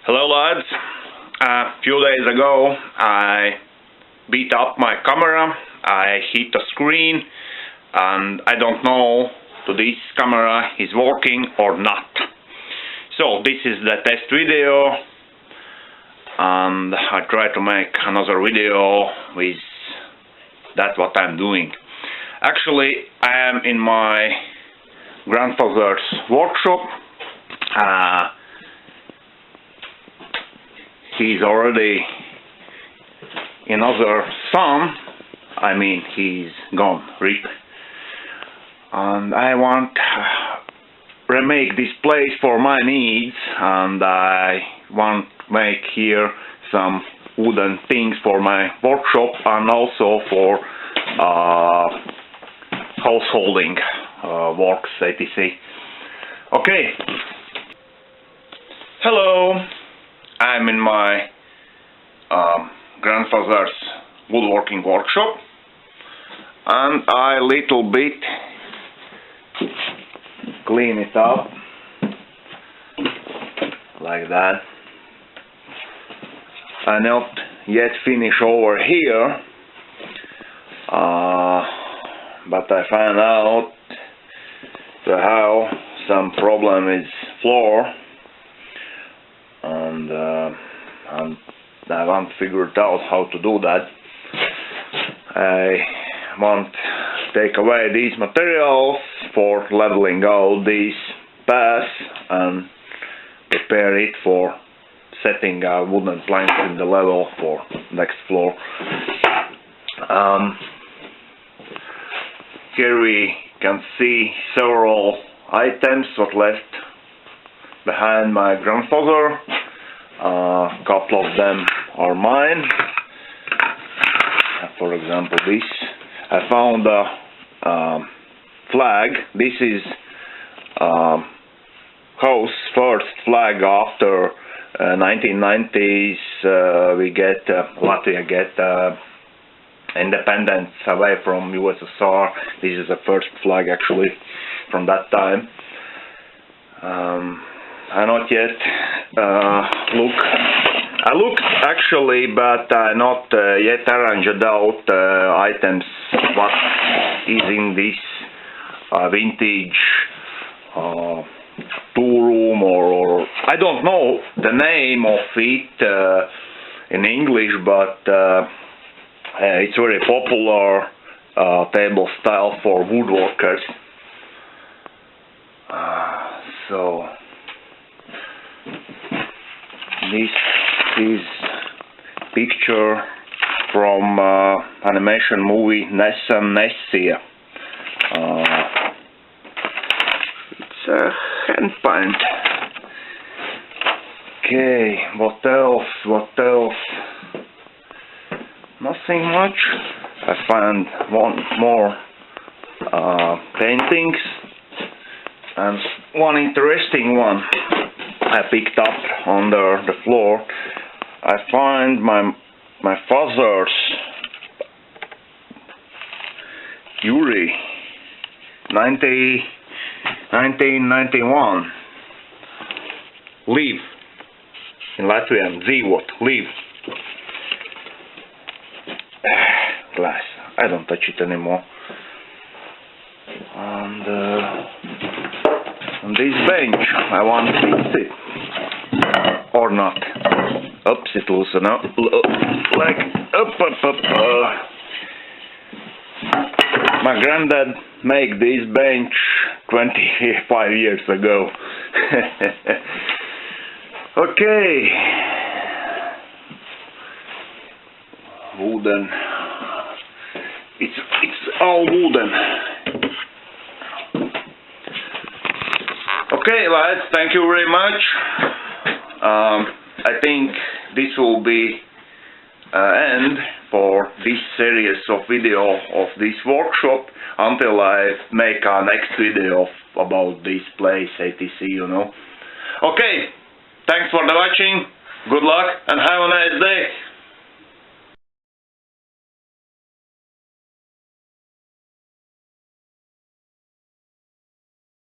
Hello lads, a few days ago I beat up my camera, I hit the screen and I don't know if this camera is working or not. So this is the test video and I try to make another video with that's what I'm doing. Actually I am in my grandfather's workshop. He's already another son, I mean he's gone, RIP. And I want to remake this place for my needs, and I want to make here some wooden things for my workshop and also for householding works, etc. Okay. Hello. I'm in my grandfather's woodworking workshop and I little bit clean it up like that. I not yet finish over here, but I found out to have some problem with floor. And I want to figure it out how to do that. I want to take away these materials for leveling out these paths and prepare it for setting a wooden plank in the level for next floor. Here we can see several items what left behind my grandfather. A couple of them are mine. For example, this. I found a flag. This is house first flag after 1990s. Latvia get independence away from USSR. This is the first flag actually from that time. I not yet I looked actually, but I not yet arranged out items what is in this vintage tool room or I don't know the name of it in English, but it's very popular table style for woodworkers. So this is picture from animation movie Nessun Nessia. It's a hand paint. Okay, what else? Nothing much. I found one more paintings and one interesting one I picked up under the floor. I find my father's Yuri 1991 leaf in Latvian dzīvot leaf glass. I don't touch it anymore. And on this bench I want to sit or not. Oops, it loosen up like up. My granddad made this bench 25 years ago. Okay. Wooden. It's all wooden. Okay, lads, thank you very much. I think this will be end for this series of video of this workshop until I make a next video about this place, etc. You know. Okay, thanks for the watching. Good luck and have a nice day.